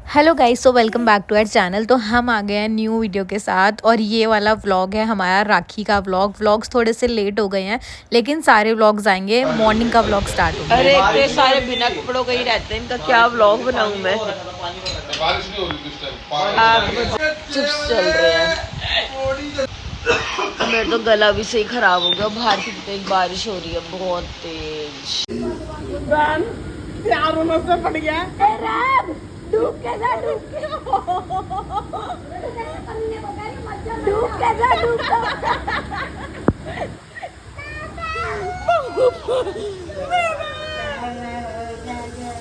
Hello guys, so welcome back to our channel. तो हम आ गए हैं न्यू वीडियो के साथ और ये वाला व्लॉग है हमारा राखी का व्लॉग। व्लॉग्स थोड़े से लेट हो गए हैं लेकिन सारे व्लॉग्स आएंगे, मॉर्निंग का व्लॉग स्टार्ट होगा। अरे इतने सारे बिना कपड़ों के ही रहते हैं, इनका क्या व्लॉग बनाऊं मैं। चिप्स चल रहे हैं। मेरा तो गला भी सही खराब हो गया। बाहर की तेज बारिश हो रही है, बहुत तेज। पड़ गया डूब के जा, डूब के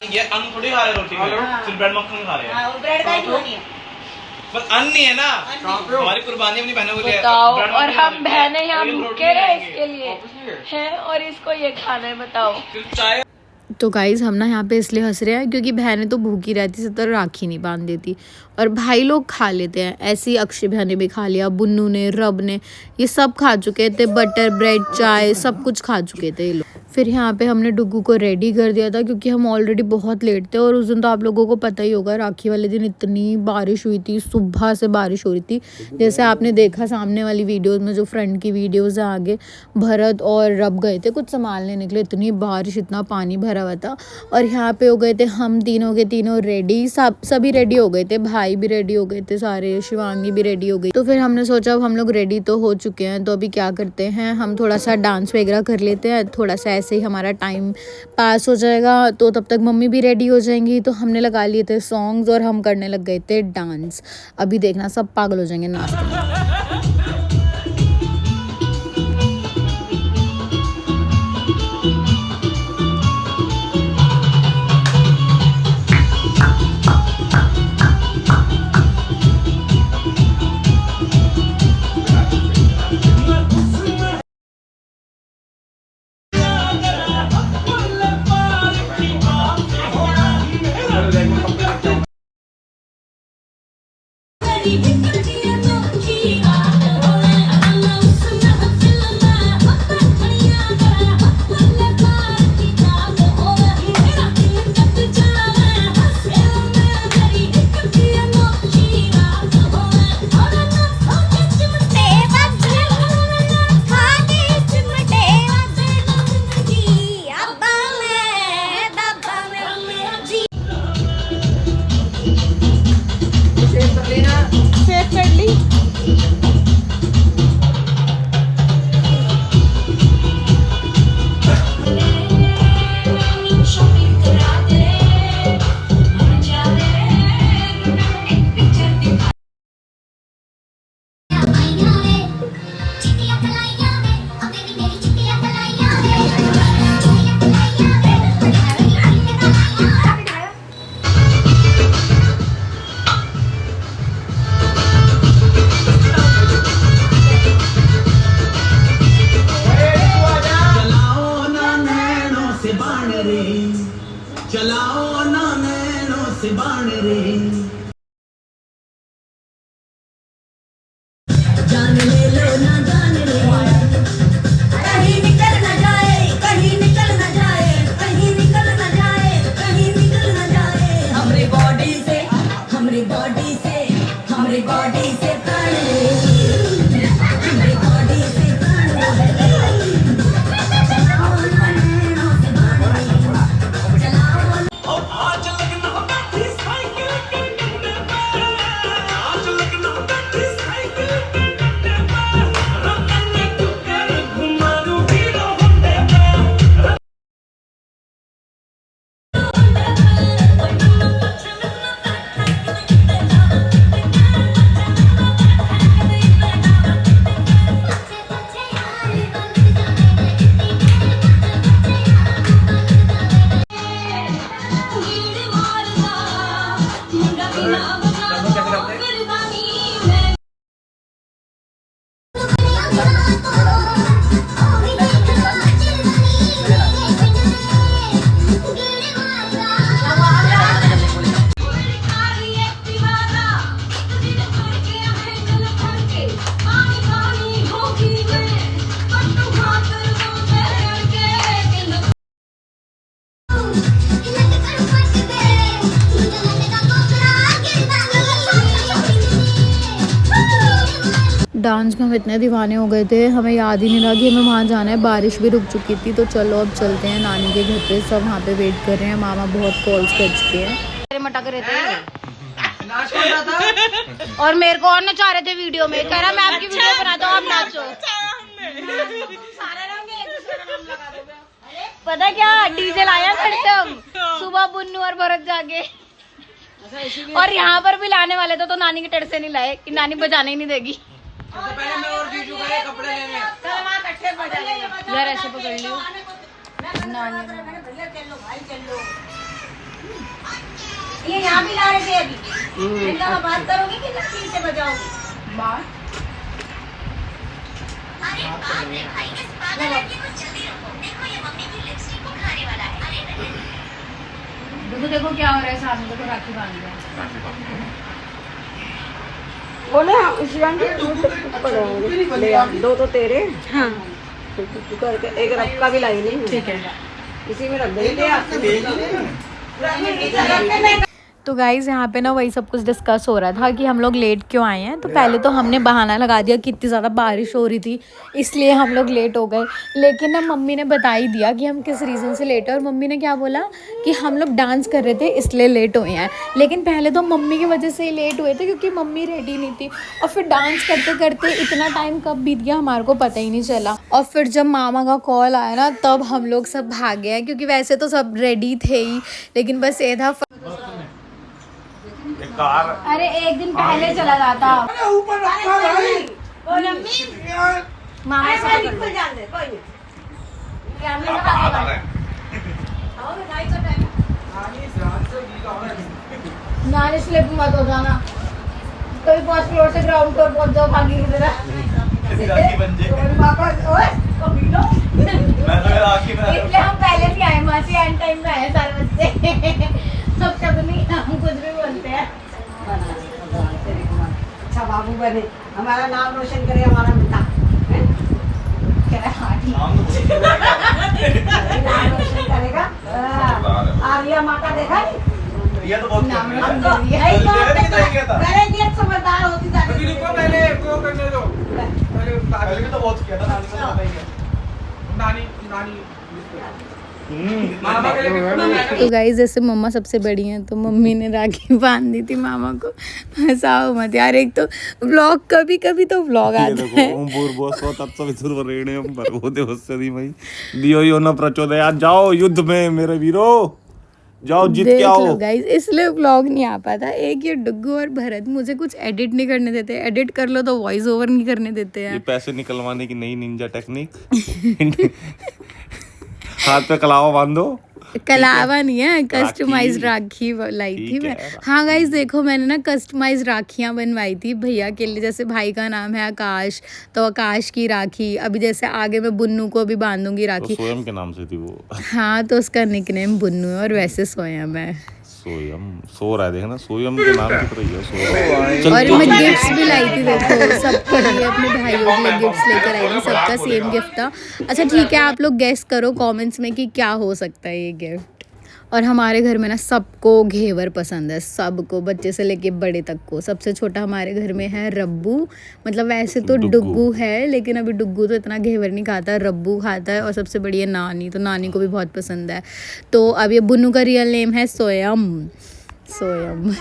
ये अन्न थोड़ी खा रहे रोटी में, सिर्फ ब्रेड मक्खन खा रहे हैं। और ब्रेड का क्यों नहीं है? पर अन्न नहीं है ना, हमारी कुर्बानी अपनी बहनों के लिए। बताओ, और हम बहनें यहाँ भूखे रहे इसके लिए हैं और इसको ये खाना है। बताओ। चाय तो गाइज़ हम ना यहाँ पे इसलिए हंस रहे हैं क्योंकि बहनें तो भूखी रहती सब, तो राखी नहीं बांध देती और भाई लोग खा लेते हैं। ऐसी अक्षय बहन ने भी खा लिया, बुन्नू ने, रब ने, ये सब खा चुके थे। बटर ब्रेड चाय सब कुछ खा चुके थे ये लोग। फिर यहाँ पे हमने डुग्गू को रेडी कर दिया था क्योंकि हम ऑलरेडी बहुत लेट थे। और उस दिन तो आप लोगों को पता ही होगा, राखी वाले दिन इतनी बारिश हुई थी, सुबह से बारिश हो रही थी। जैसे आपने देखा सामने वाली वीडियोज़ में, जो फ्रंट की वीडियोज़ हैं, आगे भरत और रब गए थे कुछ संभालने निकले, इतनी बारिश, इतना पानी भरा हुआ था। और यहाँ पे हो गए थे हम तीनों के तीनों रेडी, सभी रेडी हो गए थे, भाई भी रेडी हो गए थे सारे, शिवांगी भी रेडी हो गई। तो फिर हमने सोचा अब हम लोग रेडी तो हो चुके हैं, तो अभी क्या करते हैं, हम थोड़ा सा डांस वगैरह कर लेते हैं, थोड़ा सा ऐसे ही हमारा टाइम पास हो जाएगा। तो तब तक मम्मी भी रेडी हो जाएंगी। तो हमने लगा लिए थे सॉन्ग्स और हम करने लग गए थे डांस। अभी देखना सब पागल हो जाएंगे नाचते। चलाओ ना नैनों से बाण रे, जान ले लो ना जान रे, कहीं निकल ना जाए, कहीं निकल ना जाए, कहीं निकल ना जाए, कहीं निकल ना जाए। हमरे बॉडी से, हमरे बॉडी से, हमरे बॉडी से प्राण रे, हमरे बॉडी से प्राण रे। डांस के हम इतने दीवाने हो गए थे, हमें याद ही नहीं रहा कि हमें वहाँ जाना है। बारिश भी रुक चुकी थी, तो चलो अब चलते हैं नानी के घर पे। सब वहाँ पे वेट कर रहे हैं, मामा बहुत कॉल्स कर चुके हैं। मटक रहे थे और मेरे को और नचा रहे थे वीडियो में, कह रहा मैं आपकी वीडियो बनाता हूँ, आप नाचो। पता क्या, डीजे लाया घर से हम सुबह, बुन्नू और भरत जाके। और यहाँ पर भी लाने वाले थे तो नानी के टर से नहीं लाए कि नानी बजाने ही नहीं देगी। यार ऐसे पकड़ लियो ये यहाँ भी ला रहे थे अभी। इनका बात करोगे कि लड़की से बजाओगे बात? देखो देखो क्या हो रहा है सामने, देखो राखी बांध रहे हैं। बोले ले आ, दो तो तेरे, हाँ करके एक रख का भी लाई नहीं, ठीक है इसी में रख देंगे। तो गाइज़ यहाँ पे ना वही सब कुछ डिस्कस हो रहा था कि हम लोग लेट क्यों आए हैं। तो पहले तो हमने बहाना लगा दिया कि इतनी ज़्यादा बारिश हो रही थी इसलिए हम लोग लेट हो गए, लेकिन ना मम्मी ने बता ही दिया कि हम किस रीज़न से लेट है। और मम्मी ने क्या बोला कि हम लोग डांस कर रहे थे इसलिए लेट हुए हैं। लेकिन पहले तो मम्मी की वजह से ही लेट हुए थे क्योंकि मम्मी रेडी नहीं थी, और फिर डांस करते करते इतना टाइम कब बीत गया हमारे को पता ही नहीं चला। और फिर जब मामा का कॉल आया ना तब हम लोग सब भाग गए, क्योंकि वैसे तो सब रेडी थे ही, लेकिन बस ये था अरे एक दिन पहले चला जाता। मामा नानी स्लिप मत हो जाना, कभी 5 फ्लोर से ग्राउंड फ्लोर पहुंच जाओ भागी की तरह। इसलिए हम पहले नहीं आए, मासी एंड टाइम में आए सारे बच्चे। सब नहीं, हम कुछ भी बोलते हैं। अच्छा बाबू बने, हमारा नाम रोशन करे, हमारा बेटा नाम रोशन करेगा। आर्या माँ का देखा नहीं, ये तो बहुत नाम कम रोशन है। कर दिया। करेगी समझदार होती जाती। पहले वो करने दो, पहले भी तो बहुत किया था नानी को, पता ही है नानी तो गाइस जैसे मम्मा सबसे बड़ी हैं तो मम्मी ने राखी बांध दी थी मामा को। हंसाओ मत यार, एक तो व्लॉग कभी कभी तो व्लॉग आता है। जाओ युद्ध में मेरे वीरो, जाओ जीत के आओ। गाइस इसलिए व्लॉग नहीं आ पाता। एक ये डुग्गू और भरत मुझे कुछ एडिट नहीं करने देते, एडिट कर लो तो वॉइस ओवर नहीं करने देते हैं। ये पैसे निकलवाने की नई निंजा टेक्निक। हाथ पे कलावा बांधो। कलावा नहीं है, कस्टमाइज राखी लाई थी मैं। हाँ गाइस देखो, मैंने ना कस्टमाइज राखियाँ बनवाई थी भैया के लिए। जैसे भाई का नाम है आकाश, तो आकाश की राखी। अभी जैसे आगे मैं बुन्नू को भी बांधूंगी राखी। तो सोयम के नाम से थी वो। हाँ तो उसका निकनेम बुन्नू है और वैसे सोयम है। सोयम सो रहा है, देखना सोयम के नाम की तरह ही है सोयम। और मैं गिफ्ट्स भी लाई थी, देखो सबके लिए, अपने भाइयों के लिए गिफ्ट्स लेकर आई थी। सबका सेम गिफ्ट था। अच्छा ठीक है, आप लोग गेस करो कमेंट्स में कि क्या हो सकता है ये गिफ्ट। और हमारे घर में ना सबको घेवर पसंद है, सबको, बच्चे से लेके बड़े तक को। सबसे छोटा हमारे घर में है रब्बू, मतलब वैसे तो डुग्गू है, लेकिन अभी डुग्गू तो इतना घेवर नहीं खाता, रब्बू खाता है। और सबसे बड़ी है नानी, तो नानी को भी बहुत पसंद है। तो अब ये बुन्नू का रियल नेम है सोयम। सोयम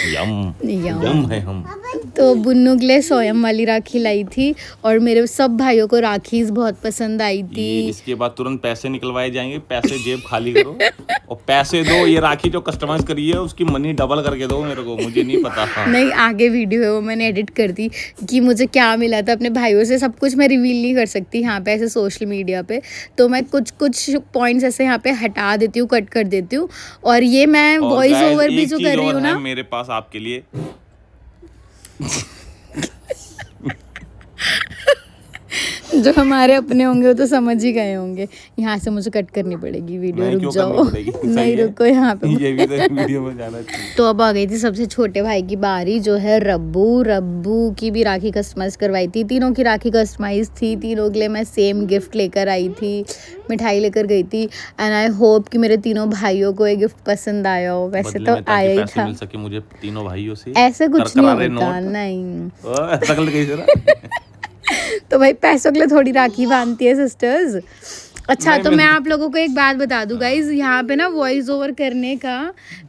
यम है हम। तो बुन्नू के लिए सोयम वाली राखी लाई थी, और मेरे सब भाइयों को राखीज बहुत पसंद आई थी। इसके बाद तुरंत पैसे निकलवाए जाएंगे, पैसे जेब खाली करो और पैसे दो। ये राखी जो कस्टमाइज करी है उसकी मनी डबल करके दो मेरे को, मुझे नहीं पता। नहीं, आगे वीडियो है वो मैंने एडिट कर दी कि मुझे क्या मिला था अपने भाइयों से। सब कुछ मैं रिवील नहीं कर सकती यहाँ पे ऐसे सोशल मीडिया पे, तो मैं कुछ कुछ पॉइंट्स ऐसे यहाँ पे हटा देती हूँ, कट कर देती हूँ। और ये मैं वॉइस ओवर भी जो कर रही हूँ ना, मेरे पास आपके लिए जो हमारे अपने होंगे वो तो समझ ही गए होंगे। यहाँ से मुझे कट करनी पड़ेगी वीडियो, नहीं, रुक क्यों जाओ। करनी पड़ेगी? सही नहीं है। रुको यहाँ पे। ये भी तो वीडियो में जाना चाहिए। तो अब आ गई थी सबसे छोटे भाई की बारी, जो है रब्बू की भी राखी कस्टमाइज करवाई थी। तीनों की राखी कस्टमाइज थी, तीनों के लिए मैं सेम गिफ्ट लेकर आई थी, मिठाई लेकर गई थी। एंड आई होप कि मेरे तीनों भाइयों को ये गिफ्ट पसंद आया हो। वैसे बदले तो में ताकि आया ही पैसे था, मिल सके मुझे तीनों भाइयों से। ऐसे कुछ नहीं करकरारे होता, नोट। नहीं। ऐसा कर कैसे रहा? तो भाई पैसों के लिए थोड़ी राखी बांधती है सिस्टर्स। अच्छा नहीं, तो मैं आप लोगों को एक बात बता दूं गाइज, यहाँ पे ना वॉइस ओवर करने का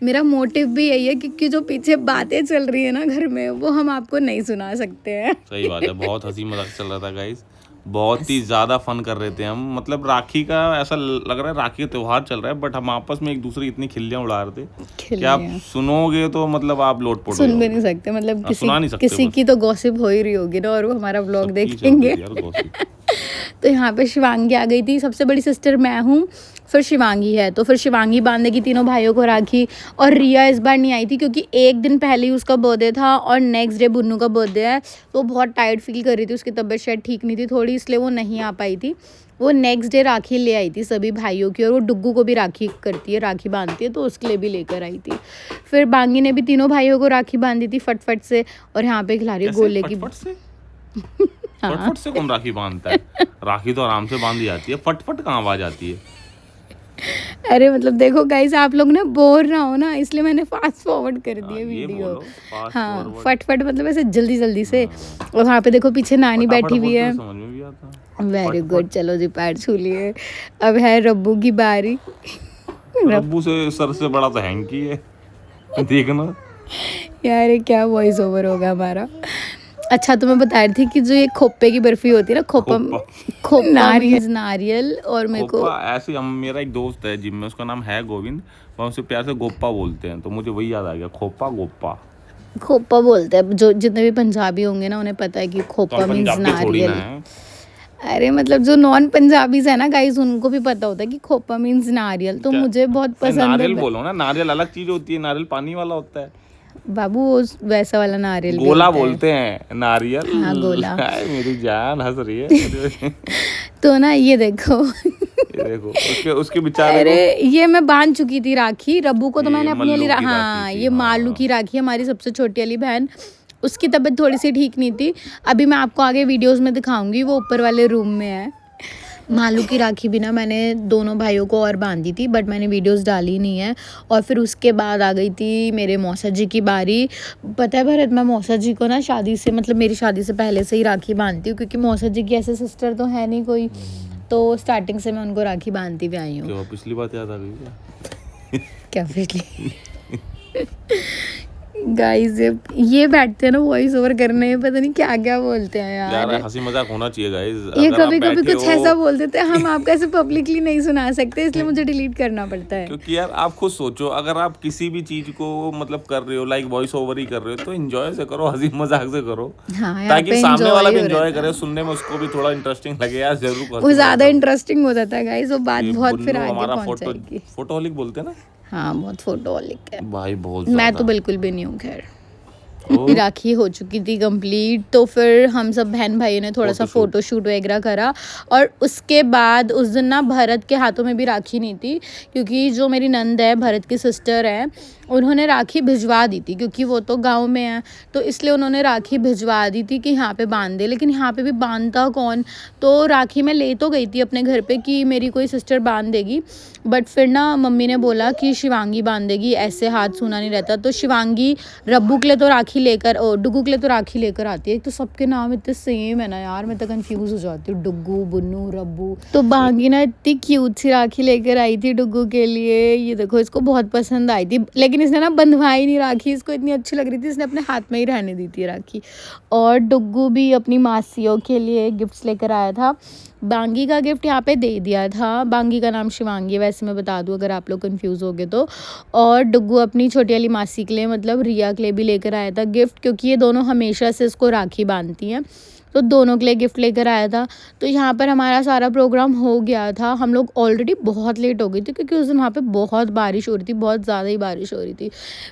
मेरा मोटिव भी यही है, क्योंकि जो पीछे बातें चल रही है ना घर में, वो हम आपको नहीं सुना सकते हैं। सही बात है, बहुत हंसी मजाक चल रहा था गाइस, बहुत ही ज्यादा फन कर रहे थे हम। मतलब राखी का ऐसा लग रहा है राखी का त्योहार चल रहा है, बट हम आपस में एक दूसरे की इतनी खिल्लियां उड़ा रहे थे कि आप सुनोगे तो मतलब आप लोटपोट हो सुन भी जाओगे। नहीं सकते, मतलब सुना नहीं सकते किसी बस। की तो गॉसिप हो ही रही होगी ना, और वो हमारा व्लॉग सबकी देखेंगे। चलती थी यार gossip। तो यहाँ पे शिवांगी आ गई थी, सबसे बड़ी सिस्टर मैं हूँ, फिर शिवांगी है, तो फिर शिवांगी बांधेगी तीनों भाइयों को राखी। और रिया इस बार नहीं आई थी क्योंकि एक दिन पहले ही उसका बर्थडे था और नेक्स्ट डे बुन्नू का बर्थडे है, तो बहुत टायर्ड फील कर रही थी, उसकी तबीयत शायद ठीक नहीं थी थोड़ी, इसलिए वो नहीं आ पाई थी। वो नेक्स्ट डे राखी ले आई थी सभी भाइयों की, और वो डुग्गू को भी राखी करती है, राखी बांधती है, तो उसके लिए भी लेकर आई थी। फिर बांगी ने भी तीनों भाइयों को राखी बांधी थी फटफट से, और यहाँ पे खिला रही है कैसे? गोले की। फटफट से? फटफट से कौन राखी बांधता है? राखी तो आराम से बांधी जाती है, फटफट कहाँ आवाज आती है? अरे मतलब देखो गाइस, आप लोग ना बोर ना हो ना, इसलिए मैंने फास्ट फॉरवर्ड कर दिया ये वीडियो। बोलो, fast हाँ forward। फटफट मतलब ऐसे जल्दी जल्दी से। और वहाँ पे देखो पीछे नानी फटाफट बैठी हुई बोलते है। तो समझ में भी आता। वेरी गुड, चलो जी पैर छू लिए। अब है रब्बू की बारी। रब्बू से सर से बड़ा तो हैंकी है, देखना। यार ये क्या वॉइस ओवर होगा हमारा। अच्छा तो मैं बता रही थी कि जो ये खोपे की बर्फी होती है ना, खोपा नारियल, और मेरे को गोप्पा ऐसे हम, मेरा एक दोस्त है जिम में, उसका नाम है गोविंद, वह उसे प्यार से गोप्पा बोलते हैं, तो मुझे वही याद आ गया, खोपा गोप्पा। खोपा बोलते हैं। जो जितने भी पंजाबी होंगे ना उन्हें पता है कि तो खोपा हम मीन्स पंजाबी थोड़ी ना नारियल। है। अरे मतलब जो नॉन पंजाबीज है ना गाइस, उनको भी पता होता है कि खोपा मीन्स नारियल, तो मुझे बहुत पसंद नारियल है। बोलो ना, नारियल अलग चीज होती है, नारियल पानी वाला होता है। बाबू वो वैसा वाला नारियल भी गोला होता है। बोलते हैं, नारियल। हाँ, गोला। हाय, मेरी जान हंस रही है। तो ना ये देखो ये देखो उसके बेचारे अरे को, ये मैं बांध चुकी थी राखी। रब्बू को तो ये मैंने अपनी मल्लू वाली की हाँ राखी थी, ये मालू हाँ। की राखी, हमारी सबसे छोटी वाली बहन, उसकी तबीयत थोड़ी सी ठीक नहीं थी। अभी मैं आपको आगे वीडियोस में दिखाऊंगी, वो ऊपर वाले रूम में है। मालू की राखी भी ना मैंने दोनों भाइयों को और बांधी थी, बट मैंने वीडियोस डाली नहीं है। और फिर उसके बाद आ गई थी मेरे मौसा जी की बारी। पता है भरत, मैं मौसा जी को ना शादी से, मतलब मेरी शादी से पहले से ही राखी बांधती हूँ, क्योंकि मौसा जी की ऐसे सिस्टर तो है नहीं कोई, तो स्टार्टिंग से मैं उनको राखी बांधती हुई आई हूँ। क्यों पिछली बात याद आ गई क्या? क्या पिछली गाइस ये बैठते हैं ना वॉइस ओवर करने, पता नहीं क्या क्या बोलते हैं यार यार। हंसी मजाक होना चाहिए गाइस। ये कभी कभी कुछ ऐसा बोल देते हैं, हम आपको ऐसे पब्लिकली नहीं सुना सकते, इसलिए मुझे डिलीट करना पड़ता है। क्योंकि यार आप खुद सोचो, अगर आप किसी भी चीज को मतलब कर रहे हो, लाइक वॉइस ओवर ही कर रहे हो, तो एंजॉय से करो, हंसी मजाक से करो, हाँ, यहाँ ताकि पे सामने वाला भी enjoy हो एंजॉय रहा करे, सुनने में उसको भी थोड़ा इंटरेस्टिंग लगे। यार जरूर वो ज्यादा इंटरेस्टिंग हो जाता है गाइस, वो बात बहुत फिर आगे हमारा पहुंच जाएगी। फोटोहॉलिक बोलते हैं ना हाँ बहुत फोटोहॉलिक है भाई, बहुत मैं ज्यादा। तो बिल्कुल भी नहीं हूँ। खैर ओ, राखी हो चुकी थी कंप्लीट, तो फिर हम सब बहन भाइयों ने थोड़ा सा फोटो शूट वगैरह करा। और उसके बाद उस दिन ना भरत के हाथों में भी राखी नहीं थी, क्योंकि जो मेरी नंद है, भरत की सिस्टर है, उन्होंने राखी भिजवा दी थी, क्योंकि वो तो गांव में है, तो इसलिए उन्होंने राखी भिजवा दी थी कि यहाँ पे बांध दे। लेकिन यहाँ पे भी बांधता कौन, तो राखी मैं ले तो गई थी अपने घर पे कि मेरी कोई सिस्टर बांध देगी, बट फिर ना मम्मी ने बोला कि शिवांगी बांधेगी, ऐसे हाथ सूना नहीं रहता। तो शिवांगी रब्बू के लिए तो राखी लेकर, डुग्गू के लिए तो राखी लेकर आती है। तो सबके नाम इतने सेम है ना यार, मैं तो कंफ्यूज हो जाती हूँ, डुग्गू, बुन्नू, रब्बू। तो बांगी ना इतनी क्यूट सी राखी लेकर आई थी डुग्गू के लिए, ये देखो इसको बहुत पसंद आई थी, लेकिन इसने ना बंधवाई नहीं राखी, इसको इतनी अच्छी लग रही थी, इसने अपने हाथ में ही रहने दी थी राखी। और डुग्गू भी अपनी मासियों के लिए गिफ्ट्स लेकर आया था। बांगी का गिफ्ट यहाँ पे दे दिया था, बांगी का नाम शिवांगी है, वैसे मैं बता दूँ अगर आप लोग कंफ्यूज हो गए तो। और डुग्गू अपनी छोटी वाली मासी के लिए, मतलब रिया के लिए भी लेकर आया था गिफ्ट, क्योंकि ये दोनों हमेशा से इसको राखी बांधती हैं, तो दोनों के लिए गिफ्ट लेकर आया था। तो यहाँ पर हमारा सारा प्रोग्राम हो गया था। हम लोग ऑलरेडी बहुत लेट हो गई थी, क्योंकि उस दिन वहाँ पे बहुत बारिश हो रही थी, बहुत ज़्यादा ही बारिश हो रही थी।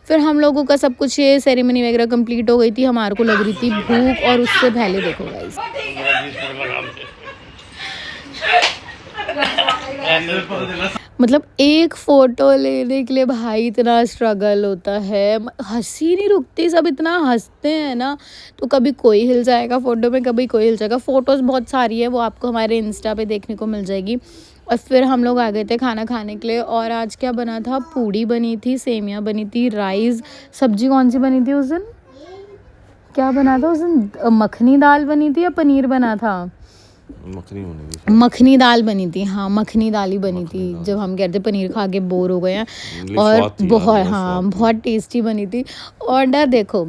फिर हम लोगों का सब कुछ ये सेरेमनी वगैरह कंप्लीट हो गई थी, हमारे को लग रही थी भूख, और उससे पहले देखो गाइस मतलब एक फ़ोटो लेने के लिए भाई इतना स्ट्रगल होता है, हंसी नहीं रुकती, सब इतना हंसते हैं ना। तो कभी कोई हिल जाएगा फ़ोटो में, कभी कोई हिल जाएगा। फ़ोटोज़ बहुत सारी है, वो आपको हमारे इंस्टा पे देखने को मिल जाएगी। और फिर हम लोग आ गए थे खाना खाने के लिए। और आज क्या बना था, पूड़ी बनी थी, सेमियाँ बनी थी, राइस, सब्जी कौन सी बनी थी उस दिन, क्या बना था उस दिन, मखनी दाल बनी थी या पनीर बना था, मखनी दाल बनी थी। हाँ मखनी दाल ही बनी थी, जब हम कहते पनीर खा के बोर हो गए हैं। और बहुत, हाँ बहुत टेस्टी बनी थी। और ना देखो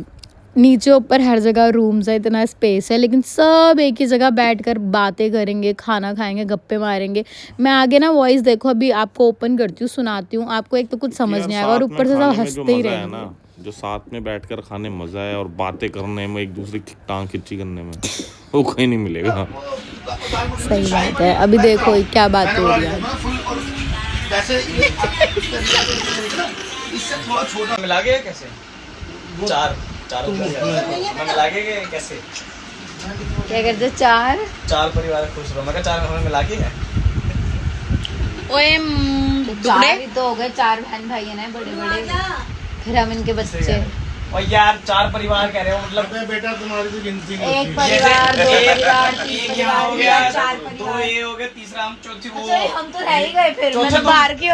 नीचे ऊपर हर जगह रूम्स है, इतना स्पेस है, लेकिन सब एक ही जगह बैठकर बातें करेंगे, खाना खाएंगे, गप्पे मारेंगे। मैं आगे ना वॉइस देखो अभी आपको ओपन करती हूँ, सुनाती हूँ आपको। एक तो कुछ समझ नहीं आएगा और ऊपर से सब हंसते ही रहेंगे। जो साथ में बैठकर खाने मजा है और बातें करने में, एक दूसरे की टांग खिंची करने में, वो कहीं नहीं मिलेगा। सही बात है। अभी देखो क्या बात हो रही है। मिला के कैसे चार मिला के कैसे क्या करते, चार परिवार खुश रहो। मैं कहा 4 हमें मिला के है। ओए चार ही तो हो गए, 4 बहन भाई है ना बड़े बड़े, फिर हम इनके बच्चे। और यार 4 परिवार कह रहे हो, मतलब बेटा तुम्हारी तो गिनती एक परिवार, 2 परिवार, 3 एक यहाँ हो परिवार, गया, 4 2 परिवार। ये हो गया, तीसरा हम, चौथी वो। अच्छा हम तो रह ही गए फिर, चौथे मतलब तुम। बाहर की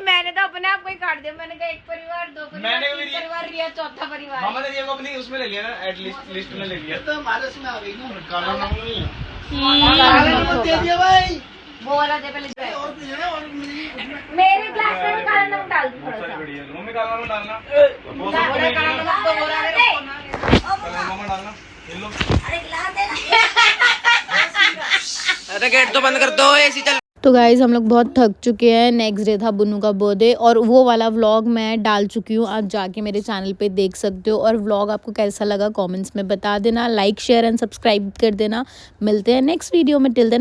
मैंने तो अपने आप को ही काट दिया। मैंने कहा 1 परिवार, 2 परिवार, मैंने 3 भी परिवार, रिया चौथा परिवार। मामा ने ये को अपनी उसमें ले लिया ना, एटलीस्ट लिस्ट में ले लिया। तो हमारे उसमें आ गई ना, काला नाम नहीं है। दे दिया भाई वो वाला दे पहले दे। और भी है ना, और मेरे ग्लास में भी काला नमक डाल दो थोड़ा सा। मम्मी काला नमक डालना, थोड़ा काला नमक तो हो रहा है। काला नमक डालना, ये लो। अरे गेट तो बंद कर दो, एसी चल। तो गाइज़ हम लोग बहुत थक चुके हैं। नेक्स्ट डे था बुन्नू का बर्थडे और वो वाला व्लॉग मैं डाल चुकी हूँ, आप जाके मेरे चैनल पे देख सकते हो। और व्लॉग आपको कैसा लगा कमेंट्स में बता देना, लाइक शेयर एंड सब्सक्राइब कर देना। मिलते हैं नेक्स्ट वीडियो में, टिल देन